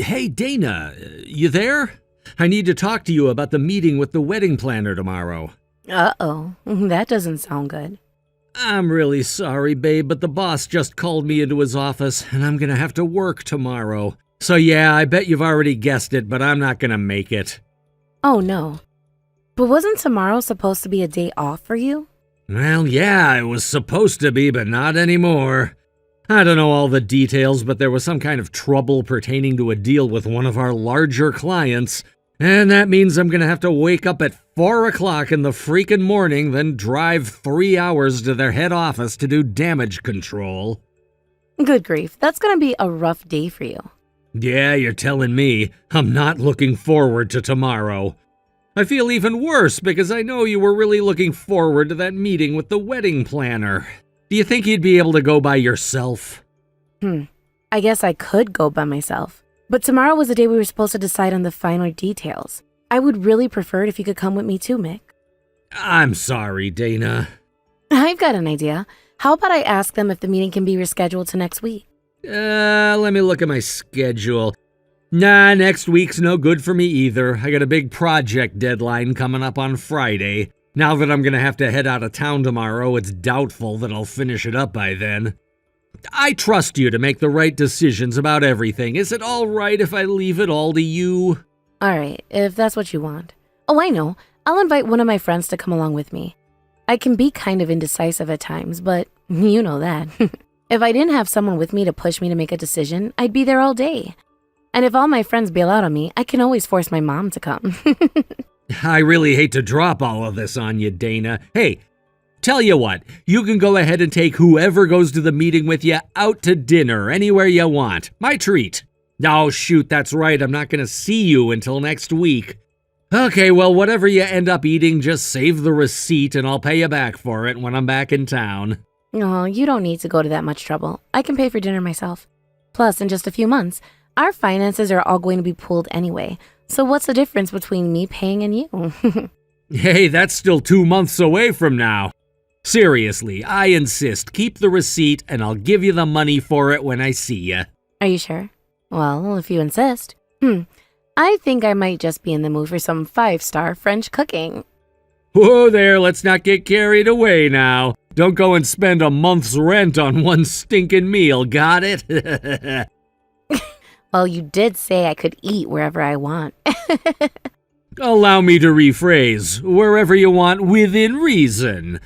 Hey, Dana, you there? I need to talk to you about the meeting with the wedding planner tomorrow. Uh-oh, that doesn't sound good. I'm really sorry, babe, but the boss just called me into his office, and I'm gonna have to work tomorrow. So yeah, I bet you've already guessed it, but I'm not gonna make it. Oh no. But wasn't tomorrow supposed to be a day off for you? Well, yeah, it was supposed to be, but not anymore. I don't know all the details, but there was some kind of trouble pertaining to a deal with one of our larger clients, and that means I'm gonna have to wake up at 4 o'clock in the freaking morning, then drive 3 hours to their head office to do damage control. Good grief, that's gonna be a rough day for you. Yeah, you're telling me. I'm not looking forward to tomorrow. I feel even worse because I know you were really looking forward to that meeting with the wedding planner. Do you think you'd be able to go by yourself? I guess I could go by myself. But tomorrow was the day we were supposed to decide on the final details. I would really prefer it if you could come with me too, Mick. I'm sorry, Dana. I've got an idea. How about I ask them if the meeting can be rescheduled to next week? Let me look at my schedule. Nah, next week's no good for me either. I got a big project deadline coming up on Friday. Now that I'm gonna have to head out of town tomorrow, it's doubtful that I'll finish it up by then. I trust you to make the right decisions about everything. Is it all right if I leave it all to you? Alright, if that's what you want. Oh, I know. I'll invite one of my friends to come along with me. I can be kind of indecisive at times, but you know that. If I didn't have someone with me to push me to make a decision, I'd be there all day. And if all my friends bail out on me, I can always force my mom to come. I really hate to drop all of this on you, Dana. Hey, tell you what, you can go ahead and take whoever goes to the meeting with you out to dinner anywhere you want. My treat. Oh, shoot, that's right. I'm not going to see you until next week. Okay, well, whatever you end up eating, just save the receipt and I'll pay you back for it when I'm back in town. Oh, you don't need to go to that much trouble. I can pay for dinner myself. Plus, in just a few months, our finances are all going to be pooled anyway. So what's the difference between me paying and you? Hey, that's still 2 months away from now. Seriously, I insist. Keep the receipt and I'll give you the money for it when I see you. Are you sure? Well, if you insist. I think I might just be in the mood for some 5-star French cooking. Whoa there, let's not get carried away now. Don't go and spend a month's rent on one stinking meal, got it? Well, you did say I could eat wherever I want. Allow me to rephrase, wherever you want within reason.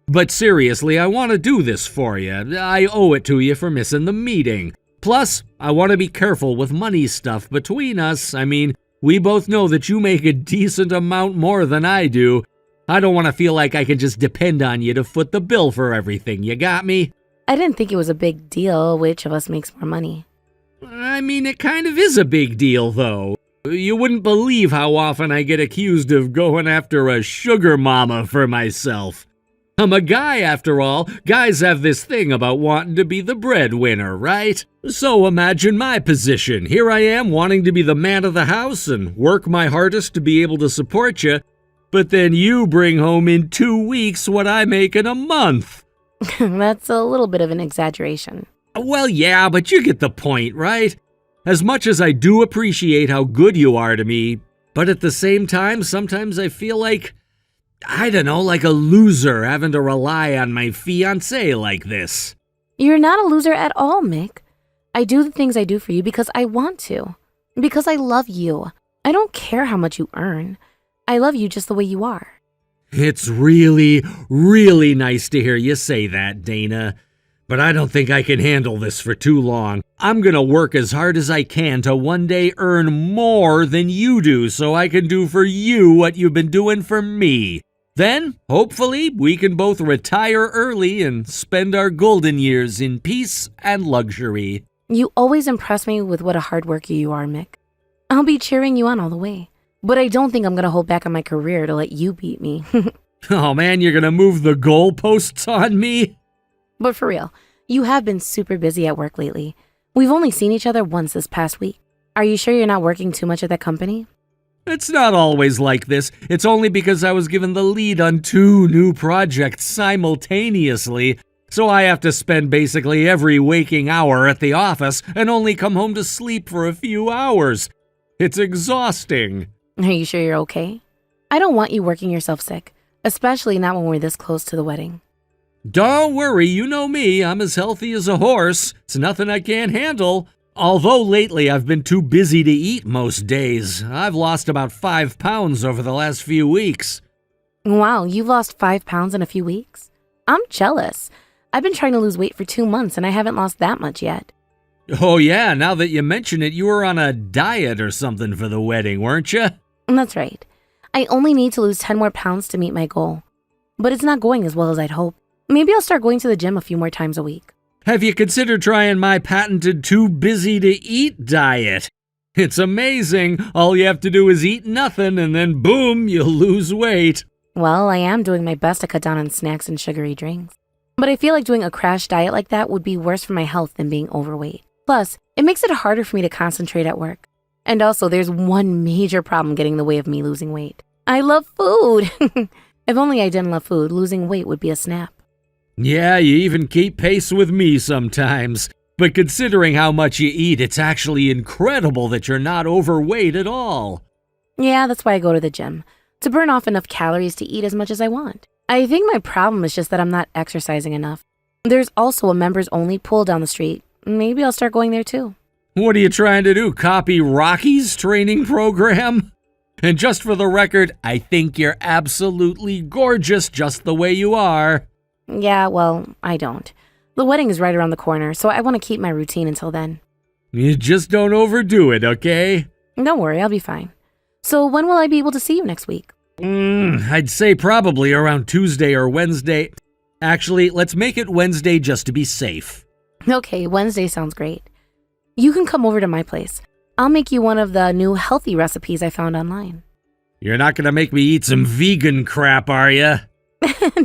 But seriously, I want to do this for you. I owe it to you for missing the meeting. Plus, I want to be careful with money stuff between us. I mean, we both know that you make a decent amount more than I do. I don't want to feel like I can just depend on you to foot the bill for everything. You got me? I didn't think it was a big deal which of us makes more money. I mean, it kind of is a big deal, though. You wouldn't believe how often I get accused of going after a sugar mama for myself. I'm a guy, after all. Guys have this thing about wanting to be the breadwinner, right? So imagine my position. Here I am wanting to be the man of the house and work my hardest to be able to support you, but then you bring home in 2 weeks what I make in a month. That's a little bit of an exaggeration. Well, yeah, but you get the point, right? As much as I do appreciate how good you are to me, but at the same time, sometimes I feel like, I don't know, like a loser having to rely on my fiance like this. You're not a loser at all, Mick. I do the things I do for you because I want to. Because I love you. I don't care how much you earn. I love you just the way you are. It's really, really nice to hear you say that, Dana. But I don't think I can handle this for too long. I'm gonna work as hard as I can to one day earn more than you do so I can do for you what you've been doing for me. Then, hopefully, we can both retire early and spend our golden years in peace and luxury. You always impress me with what a hard worker you are, Mick. I'll be cheering you on all the way. But I don't think I'm gonna hold back on my career to let you beat me. Oh man, you're gonna move the goalposts on me? But for real, you have been super busy at work lately. We've only seen each other once this past week. Are you sure you're not working too much at that company? It's not always like this. It's only because I was given the lead on 2 new projects simultaneously. So I have to spend basically every waking hour at the office and only come home to sleep for a few hours. It's exhausting. Are you sure you're okay? I don't want you working yourself sick, especially not when we're this close to the wedding. Don't worry, you know me. I'm as healthy as a horse. It's nothing I can't handle. Although lately I've been too busy to eat most days. I've lost about 5 pounds over the last few weeks. Wow, you've lost 5 pounds in a few weeks? I'm jealous. I've been trying to lose weight for 2 months and I haven't lost that much yet. Oh yeah, now that you mention it, you were on a diet or something for the wedding, weren't you? That's right. I only need to lose 10 more pounds to meet my goal. But it's not going as well as I'd hoped. Maybe I'll start going to the gym a few more times a week. Have you considered trying my patented too busy to eat diet? It's amazing. All you have to do is eat nothing and then boom, you'll lose weight. Well, I am doing my best to cut down on snacks and sugary drinks. But I feel like doing a crash diet like that would be worse for my health than being overweight. Plus, it makes it harder for me to concentrate at work. And also, there's one major problem getting in the way of me losing weight. I love food. If only I didn't love food, losing weight would be a snap. Yeah, you even keep pace with me sometimes. But considering how much you eat, it's actually incredible that you're not overweight at all. Yeah, that's why I go to the gym. To burn off enough calories to eat as much as I want. I think my problem is just that I'm not exercising enough. There's also a members-only pool down the street. Maybe I'll start going there too. What are you trying to do, copy Rocky's training program? And just for the record, I think you're absolutely gorgeous just the way you are. Yeah, well, I don't. The wedding is right around the corner, so I want to keep my routine until then. You just don't overdo it, okay? Don't worry, I'll be fine. So when will I be able to see you next week? I'd say probably around Tuesday or Wednesday. Actually, let's make it Wednesday just to be safe. Okay, Wednesday sounds great. You can come over to my place. I'll make you one of the new healthy recipes I found online. You're not gonna make me eat some vegan crap, are you?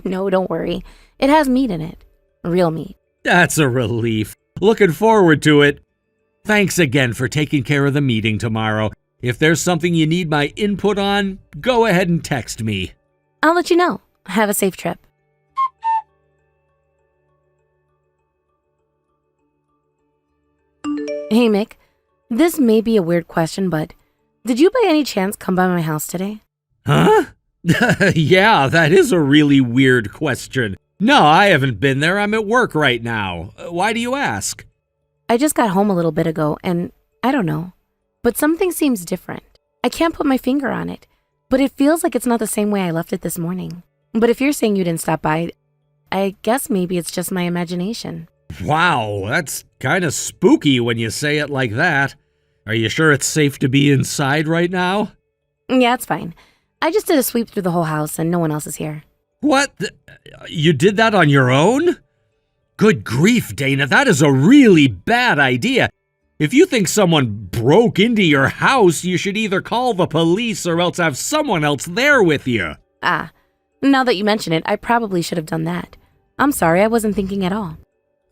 No, don't worry. It has meat in it. Real meat. That's a relief. Looking forward to it. Thanks again for taking care of the meeting tomorrow. If there's something you need my input on, go ahead and text me. I'll let you know. Have a safe trip. Hey, Mick. This may be a weird question, but did you by any chance come by my house today? Huh? Yeah, that is a really weird question. No, I haven't been there. I'm at work right now. Why do you ask? I just got home a little bit ago, and I don't know. But something seems different. I can't put my finger on it, but it feels like it's not the same way I left it this morning. But if you're saying you didn't stop by, I guess maybe it's just my imagination. Wow, that's kind of spooky when you say it like that. Are you sure it's safe to be inside right now? Yeah, it's fine. I just did a sweep through the whole house and no one else is here. What? You did that on your own? Good grief, Dana, that is a really bad idea. If you think someone broke into your house, you should either call the police or else have someone else there with you. Ah, now that you mention it, I probably should have done that. I'm sorry, I wasn't thinking at all.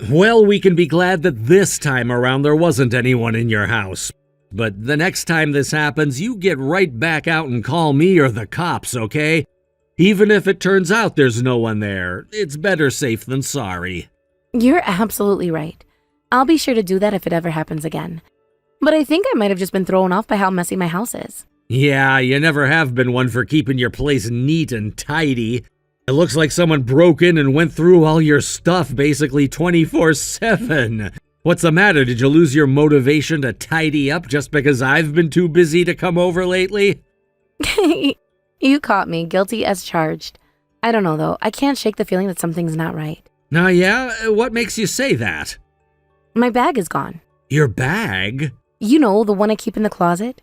Well, we can be glad that this time around there wasn't anyone in your house. But the next time this happens, you get right back out and call me or the cops, okay? Even if it turns out there's no one there, it's better safe than sorry. You're absolutely right. I'll be sure to do that if it ever happens again. But I think I might have just been thrown off by how messy my house is. Yeah, you never have been one for keeping your place neat and tidy. It looks like someone broke in and went through all your stuff basically 24/7. What's the matter? Did you lose your motivation to tidy up just because I've been too busy to come over lately? You caught me, guilty as charged. I don't know though, I can't shake the feeling that something's not right. Now, yeah? What makes you say that? My bag is gone. Your bag? You know, the one I keep in the closet?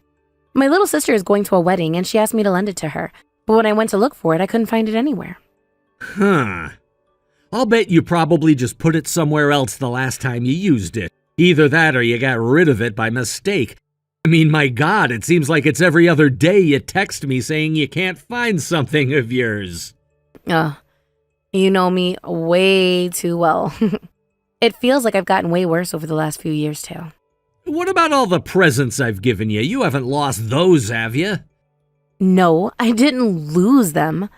My little sister is going to a wedding and she asked me to lend it to her. But when I went to look for it, I couldn't find it anywhere. Huh. I'll bet you probably just put it somewhere else the last time you used it. Either that or you got rid of it by mistake. I mean, my God, it seems like it's every other day you text me saying you can't find something of yours. You know me way too well. It feels like I've gotten way worse over the last few years, too. What about all the presents I've given you? You haven't lost those, have you? No, I didn't lose them.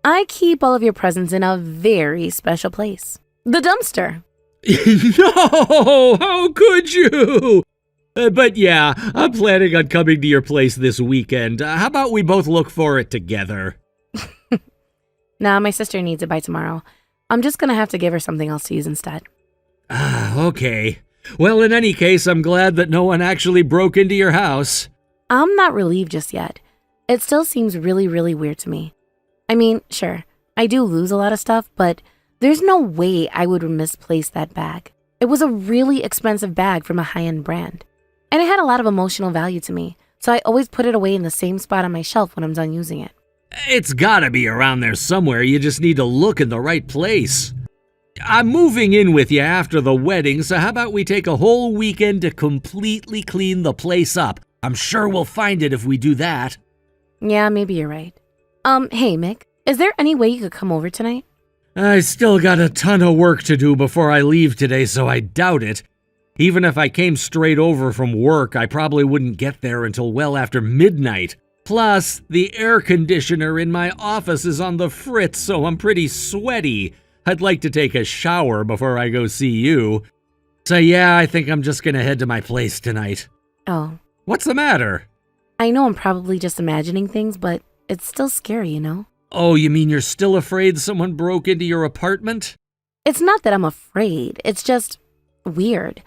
I keep all of your presents in a very special place. The dumpster. No! How could you? But yeah, I'm planning on coming to your place this weekend. How about we both look for it together? Nah, my sister needs it by tomorrow. I'm just gonna have to give her something else to use instead. Okay. Well, in any case, I'm glad that no one actually broke into your house. I'm not relieved just yet. It still seems really, really weird to me. I mean, sure, I do lose a lot of stuff, but there's no way I would misplace that bag. It was a really expensive bag from a high-end brand. And it had a lot of emotional value to me, so I always put it away in the same spot on my shelf when I'm done using it. It's gotta be around there somewhere. You just need to look in the right place. I'm moving in with you after the wedding, so how about we take a whole weekend to completely clean the place up? I'm sure we'll find it if we do that. Yeah, maybe you're right. Hey, Mick, is there any way you could come over tonight? I still got a ton of work to do before I leave today, so I doubt it. Even if I came straight over from work, I probably wouldn't get there until well after midnight. Plus, the air conditioner in my office is on the fritz, so I'm pretty sweaty. I'd like to take a shower before I go see you. So yeah, I think I'm just gonna head to my place tonight. Oh. What's the matter? I know I'm probably just imagining things, but it's still scary, you know? Oh, you mean you're still afraid someone broke into your apartment? It's not that I'm afraid, it's just weird.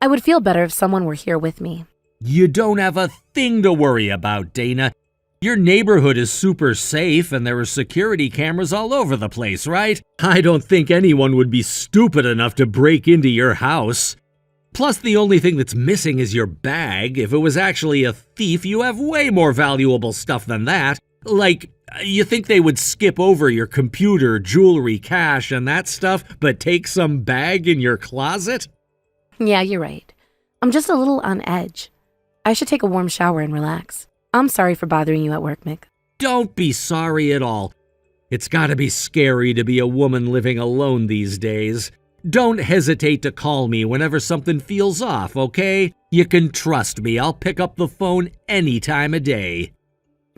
I would feel better if someone were here with me. You don't have a thing to worry about, Dana. Your neighborhood is super safe and there are security cameras all over the place, right? I don't think anyone would be stupid enough to break into your house. Plus, the only thing that's missing is your bag. If it was actually a thief, you have way more valuable stuff than that. Like, you think they would skip over your computer, jewelry, cash, and that stuff, but take some bag in your closet? Yeah, you're right. I'm just a little on edge. I should take a warm shower and relax. I'm sorry for bothering you at work, Mick. Don't be sorry at all. It's gotta be scary to be a woman living alone these days. Don't hesitate to call me whenever something feels off, okay? You can trust me. I'll pick up the phone any time of day.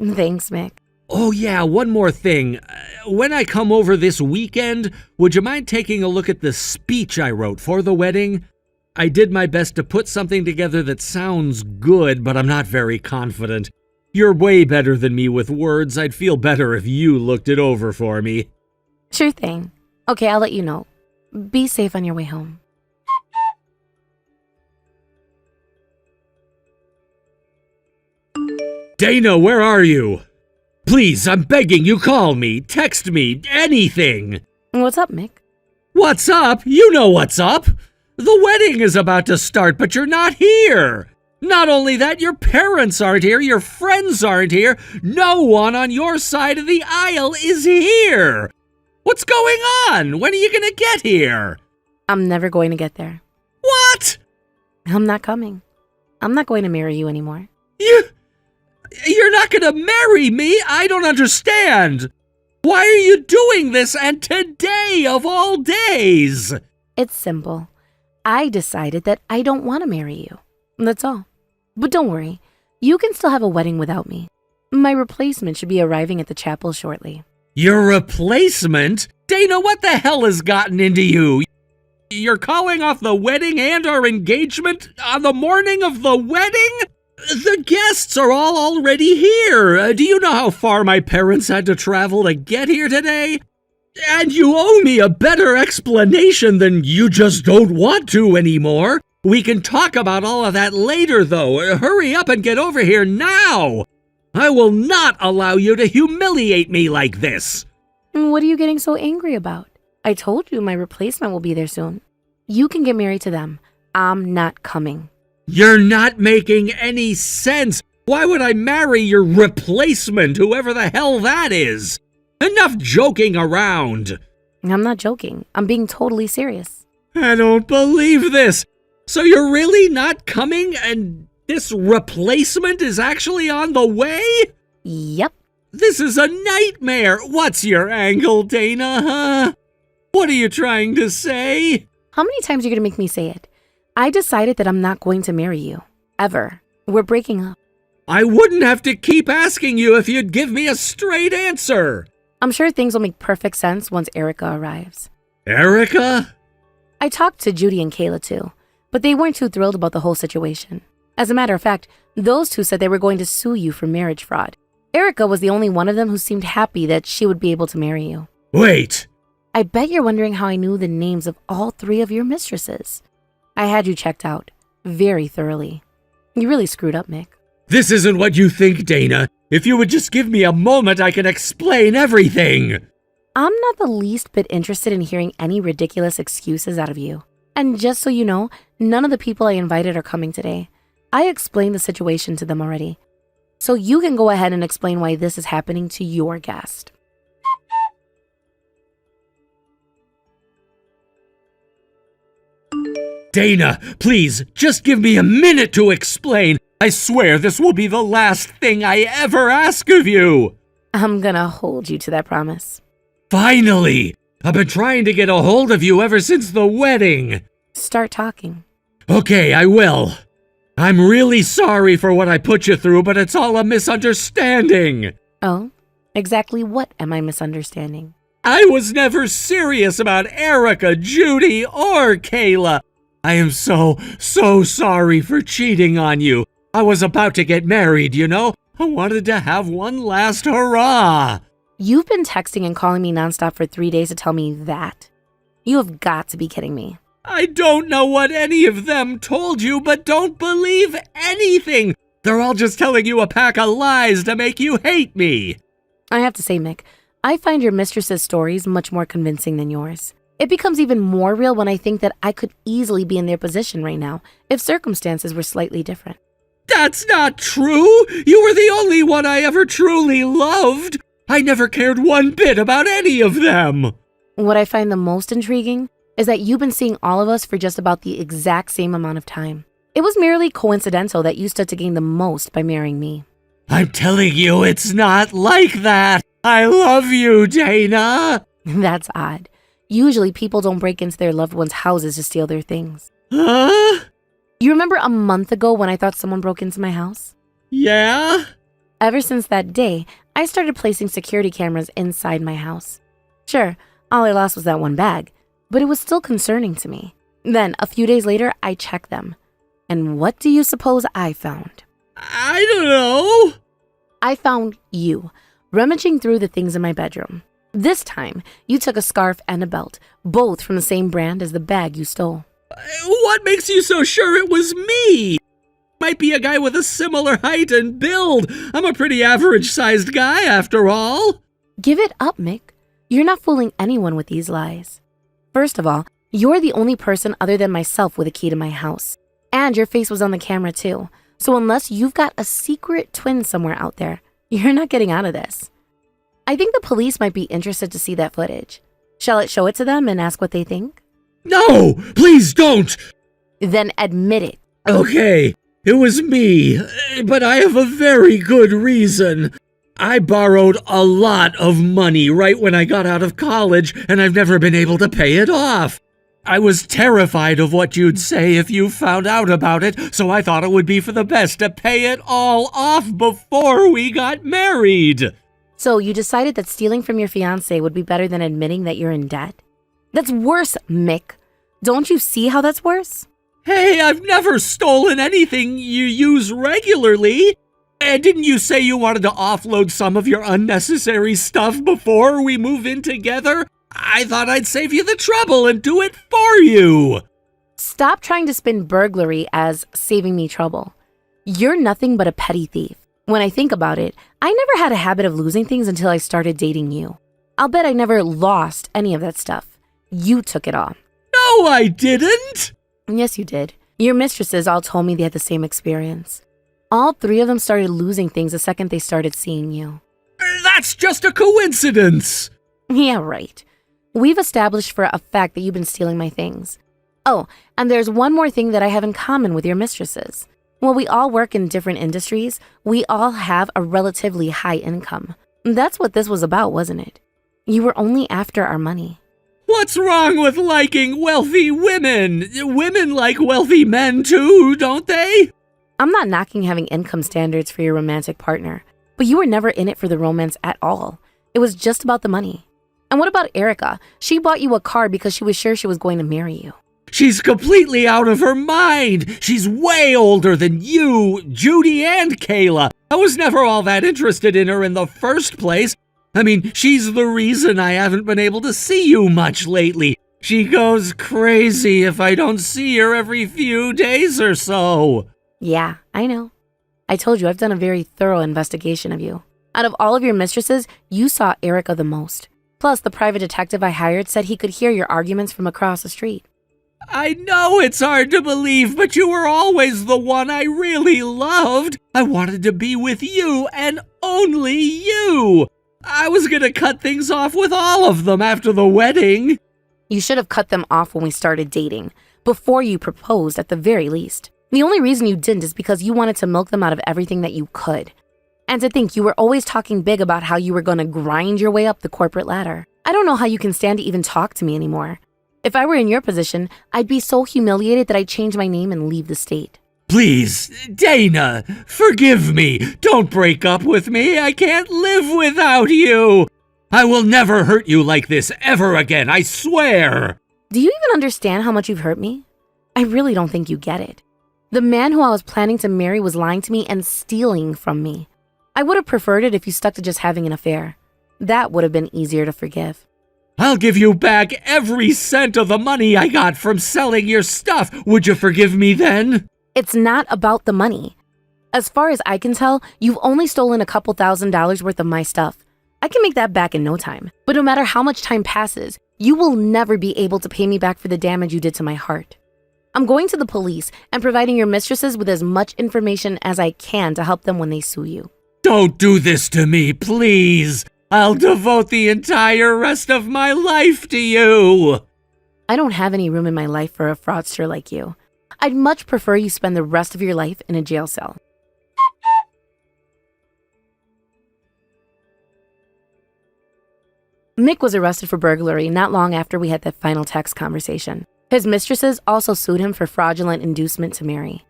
Thanks, Mick. Oh yeah, one more thing. When I come over this weekend, would you mind taking a look at the speech I wrote for the wedding? I did my best to put something together that sounds good, but I'm not very confident. You're way better than me with words. I'd feel better if you looked it over for me. Sure thing. Okay, I'll let you know. Be safe on your way home. Dana, where are you? Please, I'm begging you, call me, text me, anything. What's up, Mick? What's up? You know what's up. The wedding is about to start, but you're not here. Not only that, your parents aren't here, your friends aren't here, no one on your side of the aisle is here. What's going on? When are you gonna get here? I'm never going to get there. What? I'm not coming. I'm not going to marry you anymore. You're not gonna marry me? I don't understand. Why are you doing this, and today of all days? It's simple. I decided that I don't want to marry you. That's all. But don't worry, you can still have a wedding without me. My replacement should be arriving at the chapel shortly. Your replacement? Dana, what the hell has gotten into you? You're calling off the wedding and our engagement on the morning of the wedding? The guests are all already here. Do you know how far my parents had to travel to get here today? And you owe me a better explanation than you just don't want to anymore. We can talk about all of that later, though. Hurry up and get over here now. I will not allow you to humiliate me like this. What are you getting so angry about? I told you my replacement will be there soon. You can get married to them. I'm not coming. You're not making any sense. Why would I marry your replacement, whoever the hell that is? Enough joking around. I'm not joking. I'm being totally serious. I don't believe this. So you're really not coming, and this replacement is actually on the way? Yep. This is a nightmare. What's your angle, Dana, huh? What are you trying to say? How many times are you going to make me say it? I decided that I'm not going to marry you. Ever. We're breaking up. I wouldn't have to keep asking you if you'd give me a straight answer. I'm sure things will make perfect sense once Erica arrives. Erica? I talked to Judy and Kayla too, but they weren't too thrilled about the whole situation. As a matter of fact, those two said they were going to sue you for marriage fraud. Erica was the only one of them who seemed happy that she would be able to marry you. Wait! I bet you're wondering how I knew the names of all three of your mistresses. I had you checked out very thoroughly. You really screwed up, Mick. This isn't what you think, Dana. If you would just give me a moment, I can explain everything. I'm not the least bit interested in hearing any ridiculous excuses out of you. And just so you know, none of the people I invited are coming today. I explained the situation to them already. So you can go ahead and explain why this is happening to your guest. Dana, please, just give me a minute to explain. I swear this will be the last thing I ever ask of you. I'm gonna hold you to that promise. Finally! I've been trying to get a hold of you ever since the wedding. Start talking. Okay, I will. I'm really sorry for what I put you through, but it's all a misunderstanding. Oh? Exactly what am I misunderstanding? I was never serious about Erica, Judy, or Kayla. I am so sorry for cheating on you. I was about to get married, you know? I wanted to have one last hurrah. You've been texting and calling me nonstop for 3 days to tell me that. You have got to be kidding me. I don't know what any of them told you, but don't believe anything. They're all just telling you a pack of lies to make you hate me. I have to say, Mick, I find your mistress's stories much more convincing than yours. It becomes even more real when I think that I could easily be in their position right now if circumstances were slightly different. That's not true. You were the only one I ever truly loved. I never cared one bit about any of them. What I find the most intriguing is that you've been seeing all of us for just about the exact same amount of time. It was merely coincidental that you stood to gain the most by marrying me. I'm telling you, it's not like that. I love you, Dana. That's odd. Usually people don't break into their loved ones' houses to steal their things. Huh? You remember a month ago when I thought someone broke into my house? Yeah? Ever since that day, I started placing security cameras inside my house. Sure, all I lost was that one bag, but it was still concerning to me. Then, a few days later, I checked them. And what do you suppose I found? I don't know. I found you, rummaging through the things in my bedroom. This time, you took a scarf and a belt, both from the same brand as the bag you stole. What makes you so sure it was me? Might be a guy with a similar height and build. I'm a pretty average-sized guy, after all. Give it up, Mick. You're not fooling anyone with these lies. First of all, you're the only person other than myself with a key to my house. And your face was on the camera too. So unless you've got a secret twin somewhere out there, you're not getting out of this. I think the police might be interested to see that footage. Shall I show it to them and ask what they think? No, please don't. Then admit it. Okay, it was me, but I have a very good reason. I borrowed a lot of money right when I got out of college, and I've never been able to pay it off. I was terrified of what you'd say if you found out about it, so I thought it would be for the best to pay it all off before we got married. So you decided that stealing from your fiance would be better than admitting that you're in debt? That's worse, Mick. Don't you see how that's worse? Hey, I've never stolen anything you use regularly. And didn't you say you wanted to offload some of your unnecessary stuff before we move in together? I thought I'd save you the trouble and do it for you. Stop trying to spin burglary as saving me trouble. You're nothing but a petty thief. When I think about it, I never had a habit of losing things until I started dating you. I'll bet I never lost any of that stuff. You took it all. No, I didn't. Yes, you did. Your mistresses all told me they had the same experience. All three of them started losing things the second they started seeing you. That's just a coincidence. Yeah, right. We've established for a fact that you've been stealing my things. Oh, and there's one more thing that I have in common with your mistresses. While we all work in different industries, we all have a relatively high income. That's what this was about, wasn't it? You were only after our money. What's wrong with liking wealthy women? Women like wealthy men too, don't they? I'm not knocking having income standards for your romantic partner, but you were never in it for the romance at all. It was just about the money. And what about Erica? She bought you a car because she was sure she was going to marry you. She's completely out of her mind. She's way older than you, Judy, and Kayla. I was never all that interested in her in the first place. I mean, she's the reason I haven't been able to see you much lately. She goes crazy if I don't see her every few days or so. Yeah, I know. I told you I've done a very thorough investigation of you. Out of all of your mistresses, you saw Erica the most. Plus, the private detective I hired said he could hear your arguments from across the street. I know it's hard to believe, but you were always the one I really loved. I wanted to be with you and only you. I was gonna cut things off with all of them after the wedding. You should have cut them off when we started dating, before you proposed at the very least. The only reason you didn't is because you wanted to milk them out of everything that you could. And to think you were always talking big about how you were gonna grind your way up the corporate ladder. I don't know how you can stand to even talk to me anymore. If I were in your position, I'd be so humiliated that I'd change my name and leave the state. Please, Dana, forgive me. Don't break up with me. I can't live without you. I will never hurt you like this ever again, I swear. Do you even understand how much you've hurt me? I really don't think you get it. The man who I was planning to marry was lying to me and stealing from me. I would have preferred it if you stuck to just having an affair. That would have been easier to forgive. I'll give you back every cent of the money I got from selling your stuff. Would you forgive me then? It's not about the money. As far as I can tell, you've only stolen a couple $1,000s worth of my stuff. I can make that back in no time. But no matter how much time passes, you will never be able to pay me back for the damage you did to my heart. I'm going to the police and providing your mistresses with as much information as I can to help them when they sue you. Don't do this to me, please. I'll devote the entire rest of my life to you. I don't have any room in my life for a fraudster like you. I'd much prefer you spend the rest of your life in a jail cell. Mick was arrested for burglary not long after we had that final text conversation. His mistresses also sued him for fraudulent inducement to marry.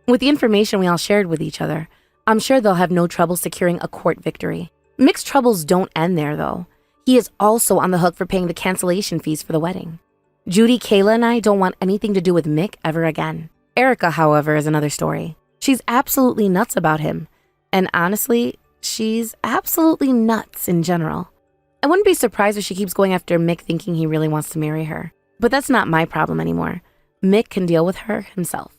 With the information we all shared with each other, I'm sure they'll have no trouble securing a court victory. Mick's troubles don't end there, though. He is also on the hook for paying the cancellation fees for the wedding. Judy, Kayla, and I don't want anything to do with Mick ever again. Erica, however, is another story. She's absolutely nuts about him. And honestly, she's absolutely nuts in general. I wouldn't be surprised if she keeps going after Mick thinking he really wants to marry her. But that's not my problem anymore. Mick can deal with her himself.